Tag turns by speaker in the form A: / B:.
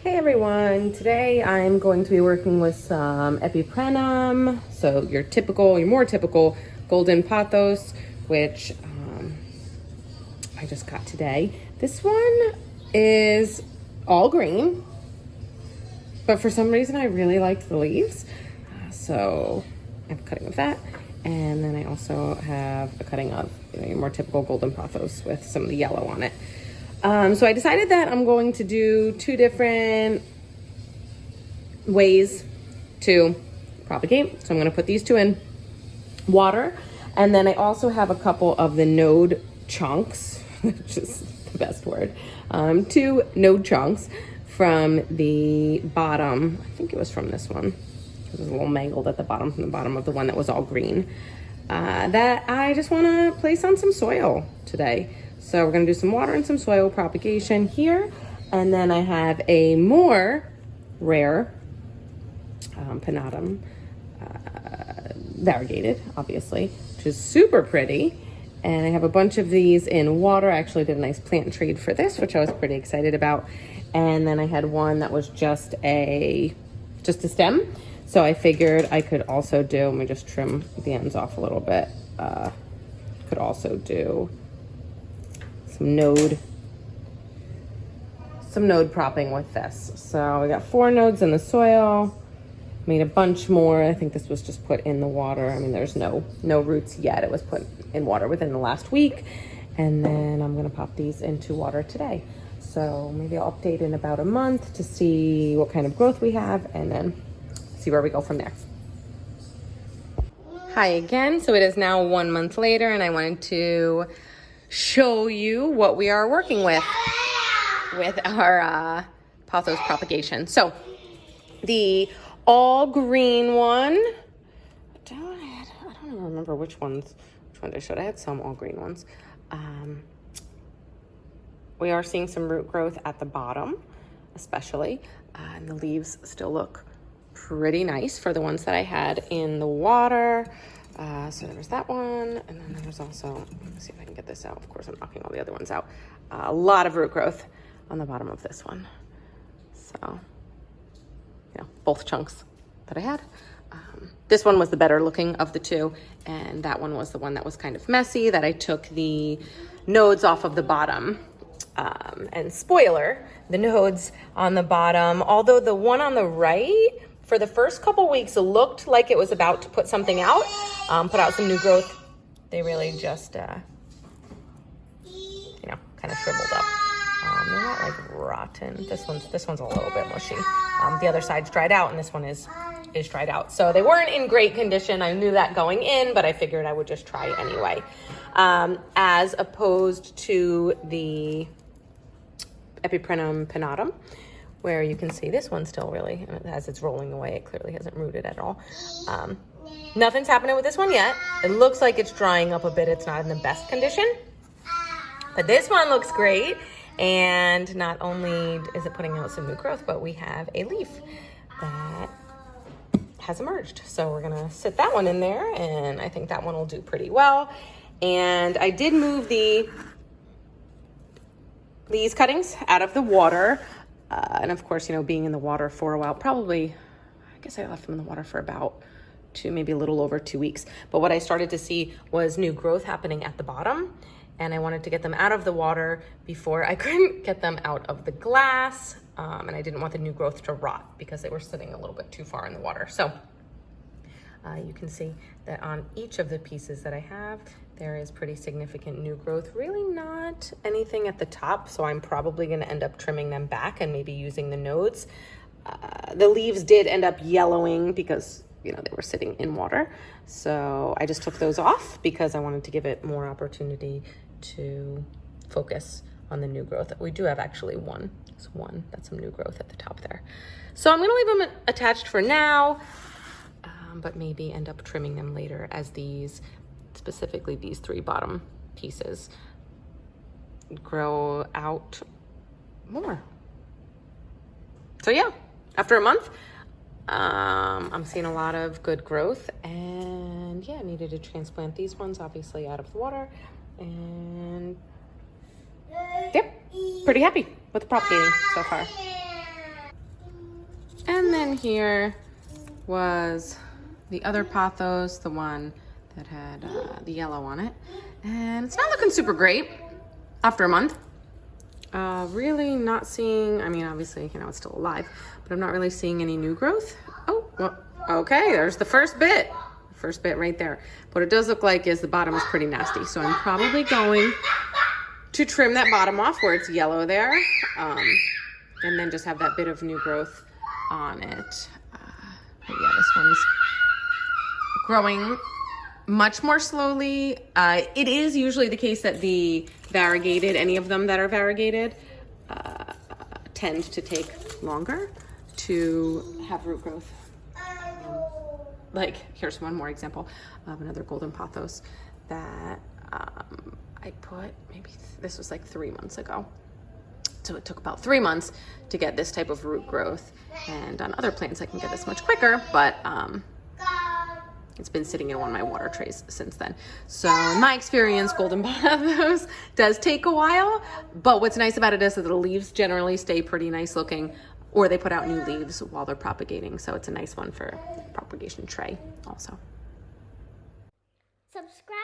A: Hey everyone, today I'm going to be working with some epipremnum, so your more typical golden pothos, which I just got today. This one is all green, but for some reason I really liked the leaves, so I'm cutting of that. And then I also have a cutting of your more typical golden pothos with some of the yellow on it. So I decided that I'm going to do two different ways to propagate. So I'm going to put these two in water. And then I also have a couple of the node chonks, which is the best word. Two node chunks from the bottom. I think it was from this one. It was a little mangled at the bottom, from the bottom of the one that was all green. That I just want to place on some soil today. So we're going to do some water and some soil propagation here. And then I have a more rare pinnatum, variegated, obviously, which is super pretty. And I have a bunch of these in water. I actually did a nice plant trade for this, which I was pretty excited about. And then I had one that was just a stem. So I figured I could also do, let me just trim the ends off a little bit. Could also do some node propping with this. So we got 4 nodes in the soil. Made a bunch more. I think this was just put in the water. I mean, there's no roots yet. It was put in water within the last week. And then I'm gonna pop these into water today. So maybe I'll update in about a month to see what kind of growth we have and then see where we go from there. Hi again. So it is now 1 month later and I wanted to show you what we are working with our pothos propagation. So the all green one, I don't even remember which ones I showed. I had some all green ones. We are seeing some root growth at the bottom, especially, and the leaves still look pretty nice for the ones that I had in the water. So there was that one, and then there was also, let's see if I can get this out. Of course, I'm knocking all the other ones out. A lot of root growth on the bottom of this one. So, both chunks that I had. This one was the better looking of the two, and that one was the one that was kind of messy, that I took the nodes off of the bottom. And spoiler, the nodes on the bottom, although the one on the right, for the first couple weeks, it looked like it was about to put something out, put out some new growth. They really just, kind of shriveled up. They're not like rotten. This one's a little bit mushy. The other side's dried out, and this one is dried out. So they weren't in great condition. I knew that going in, but I figured I would just try anyway. As opposed to the epipremnum pinnatum, where you can see this one still really, as it's rolling away, it clearly hasn't rooted at all. Nothing's happening with this one yet. It looks like it's drying up a bit. It's not in the best condition, but this one looks great. And not only is it putting out some new growth, but we have a leaf that has emerged. So we're gonna sit that one in there, and I think that one will do pretty well. And I did move these cuttings out of the water. And of course, being in the water for a while, probably, I guess I left them in the water for about maybe a little over 2 weeks. But what I started to see was new growth happening at the bottom. And I wanted to get them out of the water before I couldn't get them out of the glass. And I didn't want the new growth to rot because they were sitting a little bit too far in the water. So you can see that on each of the pieces that I have, there is pretty significant new growth. Really not anything at the top, so I'm probably gonna end up trimming them back and maybe using the nodes. The leaves did end up yellowing because they were sitting in water. So I just took those off because I wanted to give it more opportunity to focus on the new growth. We do have actually one. There's one, that's some new growth at the top there. So I'm gonna leave them attached for now, but maybe end up trimming them later as specifically these 3 bottom pieces grow out more. So yeah, after a month, I'm seeing a lot of good growth, and yeah, needed to transplant these ones obviously out of the water, and yep, pretty happy with the propagating so far. one here was the other pothos, the one that had the yellow on it. And it's not looking super great after a month. Really not seeing, I mean, obviously, you know, it's still alive, but I'm not really seeing any new growth. Oh, well, okay, there's the first bit. First bit right there. What it does look like is the bottom is pretty nasty. So I'm probably going to trim that bottom off where it's yellow there. And then just have that bit of new growth on it. But yeah, this one's growing much more slowly. It is usually the case that the variegated, any of them that are variegated, tend to take longer to have root growth. Like, here's one more example of another golden pothos that I put, maybe this was like 3 months ago. So it took about 3 months to get this type of root growth. And on other plants, I can get this much quicker, but it's been sitting in one of my water trays since then. So in my experience, golden pothos does take a while, but what's nice about it is that the leaves generally stay pretty nice looking, or they put out new leaves while they're propagating. So it's a nice one for propagation tray also.
B: Subscribe.